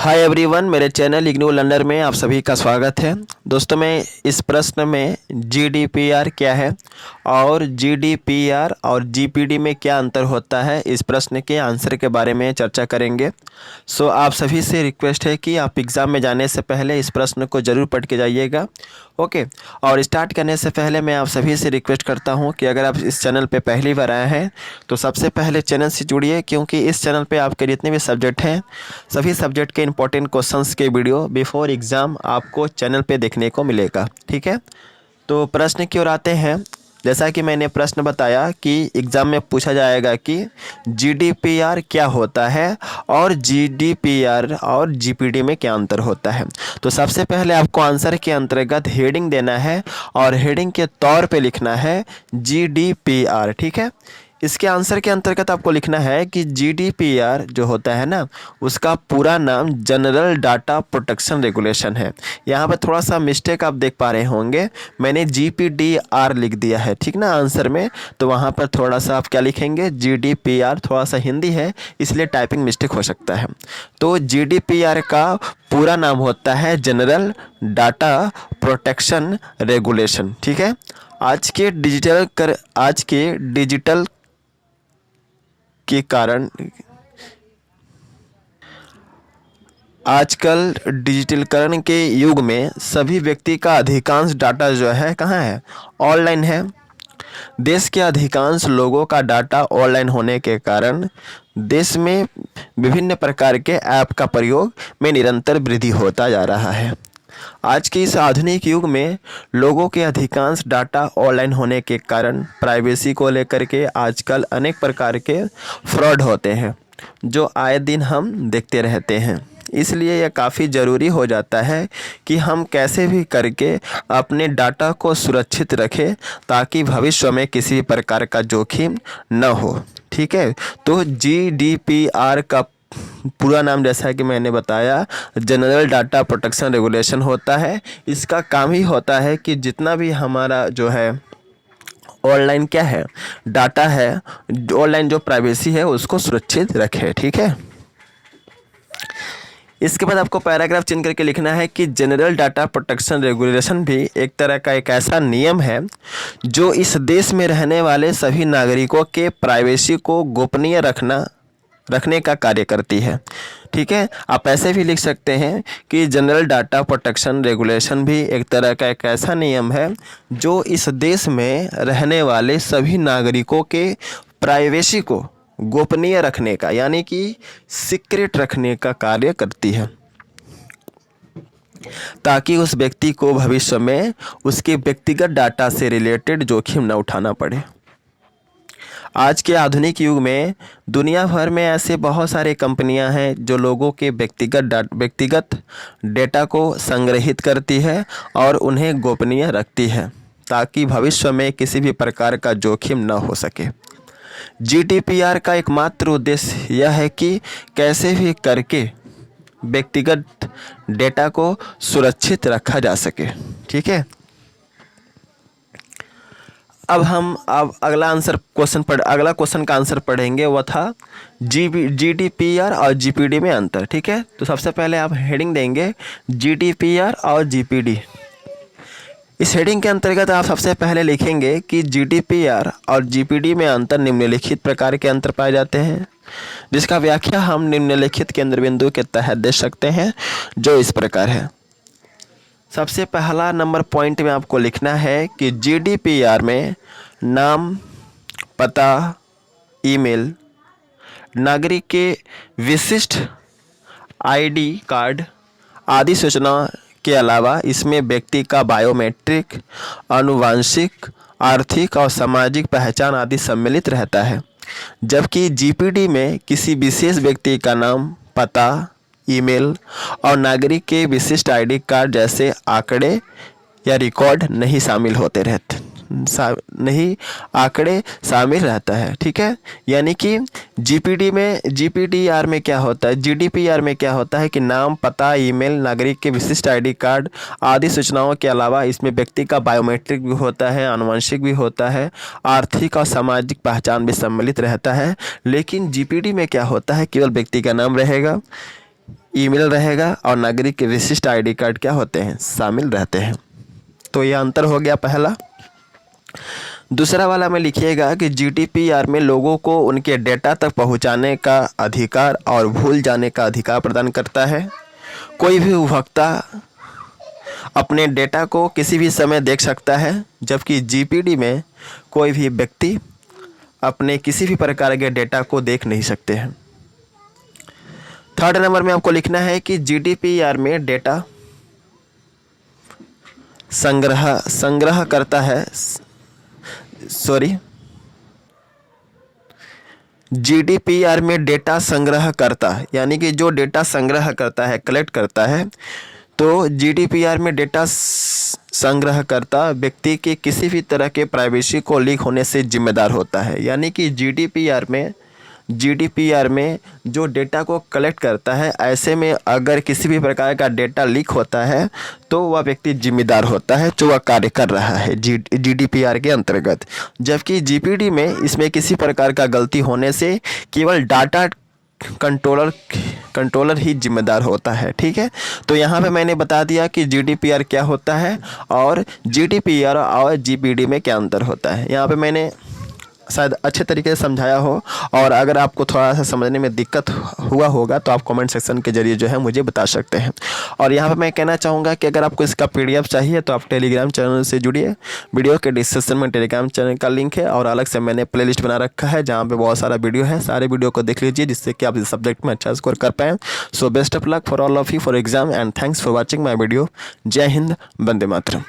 Hi everyone, मेरे channel IGNOU learner में आप सभी का स्वागत है। दोस्तों, मैं इस प्रश्न में जीडीपीआर क्या है और जीडीपीआर और जीपीडी में क्या अंतर होता है, इस प्रश्न के आंसर के बारे में चर्चा करेंगे। सो आप सभी से रिक्वेस्ट है कि आप एग्ज़ाम में जाने से पहले इस प्रश्न को ज़रूर पढ़ के जाइएगा। ओके, और स्टार्ट करने से पहले मैं आप सभी से रिक्वेस्ट करता हूं कि अगर आप इस चैनल पे पहली बार आए हैं तो सबसे पहले चैनल से जुड़िए, क्योंकि इस चैनल पे आपके जितने भी सब्जेक्ट हैं सभी सब्जेक्ट के इंपॉर्टेंट क्वेश्चंस के वीडियो बिफोर एग्ज़ाम आपको चैनल पे देखने को मिलेगा। ठीक है, तो प्रश्न की ओर आते हैं। जैसा कि मैंने प्रश्न बताया कि एग्ज़ाम में पूछा जाएगा कि जीडीपीआर क्या होता है और जीडीपीआर और जीपीडी में क्या अंतर होता है। तो सबसे पहले आपको आंसर के अंतर्गत हेडिंग देना है और हेडिंग के तौर पे लिखना है जीडीपीआर। ठीक है, इसके आंसर के अंतर्गत आपको लिखना है कि जीडीपीआर जो होता है ना, उसका पूरा नाम जनरल डाटा प्रोटेक्शन रेगुलेशन है। यहाँ पर थोड़ा सा मिस्टेक आप देख पा रहे होंगे, मैंने जीपीडीआर लिख दिया है, ठीक ना, आंसर में। तो वहाँ पर थोड़ा सा आप क्या लिखेंगे, जीडीपीआर, थोड़ा सा हिंदी है इसलिए टाइपिंग मिस्टेक हो सकता है। तो जीडीपीआर का पूरा नाम होता है जनरल डाटा प्रोटेक्शन रेगुलेशन। ठीक है, आज के डिजिटल के कारण आजकल डिजिटलीकरण के युग में सभी व्यक्ति का अधिकांश डाटा जो है कहाँ है, ऑनलाइन है। देश के अधिकांश लोगों का डाटा ऑनलाइन होने के कारण देश में विभिन्न प्रकार के ऐप का प्रयोग में निरंतर वृद्धि होता जा रहा है। आज के इस आधुनिक युग में लोगों के अधिकांश डाटा ऑनलाइन होने के कारण प्राइवेसी को लेकर के आजकल अनेक प्रकार के फ्रॉड होते हैं जो आए दिन हम देखते रहते हैं। इसलिए यह काफ़ी ज़रूरी हो जाता है कि हम कैसे भी करके अपने डाटा को सुरक्षित रखें ताकि भविष्य में किसी प्रकार का जोखिम न हो। ठीक है, तो जीडीपीआर का पूरा नाम जैसा कि मैंने बताया जनरल डाटा प्रोटेक्शन रेगुलेशन होता है। इसका काम ही होता है कि जितना भी हमारा जो है ऑनलाइन क्या है डाटा है, ऑनलाइन जो प्राइवेसी है उसको सुरक्षित रखे। ठीक है, इसके बाद आपको पैराग्राफ चेंज करके लिखना है कि जनरल डाटा प्रोटेक्शन रेगुलेशन भी एक तरह का एक ऐसा नियम है जो इस देश में रहने वाले सभी नागरिकों के प्राइवेसी को गोपनीय रखने का कार्य करती है। ठीक है, आप ऐसे भी लिख सकते हैं कि जनरल डाटा प्रोटेक्शन रेगुलेशन भी एक तरह का एक ऐसा नियम है जो इस देश में रहने वाले सभी नागरिकों के प्राइवेसी को गोपनीय रखने का, यानी कि सीक्रेट रखने का कार्य करती है, ताकि उस व्यक्ति को भविष्य में उसके व्यक्तिगत डाटा से रिलेटेड जोखिम न उठाना पड़े। आज के आधुनिक युग में दुनिया भर में ऐसे बहुत सारे कंपनियां हैं जो लोगों के व्यक्तिगत डेटा को संग्रहित करती है और उन्हें गोपनीय रखती है ताकि भविष्य में किसी भी प्रकार का जोखिम न हो सके। जीडीपीआर का एकमात्र उद्देश्य यह है कि कैसे भी करके व्यक्तिगत डेटा को सुरक्षित रखा जा सके। ठीक है, अब अगला क्वेश्चन का आंसर पढ़ेंगे। वह था जीडीपीआर और जीपीडी में अंतर। ठीक है, तो सबसे पहले आप हेडिंग देंगे जीडीपीआर और जीपीडी। इस हेडिंग के अंतर्गत आप सबसे पहले लिखेंगे कि जीडीपीआर और जीपीडी में अंतर निम्नलिखित प्रकार के अंतर पाए जाते हैं, जिसका व्याख्या हम निम्नलिखित केंद्र बिंदु के तहत दे सकते हैं, जो इस प्रकार है। सबसे पहला नंबर पॉइंट में आपको लिखना है कि जीडीपीआर में नाम, पता, ईमेल, नागरिक के विशिष्ट आईडी कार्ड आदि सूचना के अलावा इसमें व्यक्ति का बायोमेट्रिक, आनुवंशिक, आर्थिक और सामाजिक पहचान आदि सम्मिलित रहता है। जबकि जीपीडी में किसी विशेष व्यक्ति का नाम, पता, ईमेल और नागरिक के विशिष्ट आईडी कार्ड जैसे आंकड़े या रिकॉर्ड नहीं शामिल रहता है। ठीक है, यानी कि जीडीपीआर में क्या होता है कि नाम, पता, ईमेल, नागरिक के विशिष्ट आईडी कार्ड आदि सूचनाओं के अलावा इसमें व्यक्ति का बायोमेट्रिक भी होता है, आनुवंशिक भी होता है, आर्थिक और सामाजिक पहचान भी सम्मिलित रहता है। लेकिन जीपीडी में क्या होता है, केवल व्यक्ति का नाम रहेगा, ईमेल रहेगा और नागरिक के विशिष्ट आईडी कार्ड क्या होते हैं, शामिल रहते हैं। तो यह अंतर हो गया पहला। दूसरा वाला में लिखिएगा कि GDPR में लोगों को उनके डेटा तक पहुंचाने का अधिकार और भूल जाने का अधिकार प्रदान करता है। कोई भी उपभोक्ता अपने डेटा को किसी भी समय देख सकता है, जबकि GPD में कोई भी व्यक्ति अपने किसी भी प्रकार के डेटा को देख नहीं सकते हैं। थर्ड नंबर में आपको लिखना है कि GDPR में डेटा संग्रह करता है, GDPR में डेटा संग्रह करता, यानी कि जो डेटा संग्रह करता है, कलेक्ट करता है, तो GDPR में डेटा संग्रह करता व्यक्ति के किसी भी तरह के प्राइवेसी को लीक होने से जिम्मेदार होता है। यानी कि GDPR में जो डेटा को कलेक्ट करता है, ऐसे में अगर किसी भी प्रकार का डेटा लीक होता है तो वह व्यक्ति जिम्मेदार होता है जो वह कार्य कर रहा है GDPR के अंतर्गत। जबकि GPD में इसमें किसी प्रकार का गलती होने से केवल डाटा कंट्रोलर ही जिम्मेदार होता है। ठीक है, तो यहाँ पे मैंने बता दिया कि GDPR क्या होता है और GDPR और GPD में क्या अंतर होता है। यहाँ पे मैंने शायद अच्छे तरीके से समझाया हो, और अगर आपको थोड़ा सा समझने में दिक्कत हुआ होगा तो आप कमेंट सेक्शन के जरिए जो है मुझे बता सकते हैं। और यहाँ पे मैं कहना चाहूँगा कि अगर आपको इसका PDF चाहिए तो आप टेलीग्राम चैनल से जुड़िए। वीडियो के डिस्क्रिप्शन में टेलीग्राम चैनल का लिंक है और अलग से मैंने प्लेलिस्ट बना रखा है जहाँ पे बहुत सारा वीडियो है। सारे वीडियो को देख लीजिए जिससे कि आप इस सब्जेक्ट में अच्छा स्कोर कर पाएँ। So best of luck for all of you for exam and thanks for watching my video. जय हिंद, वंदे मातरम।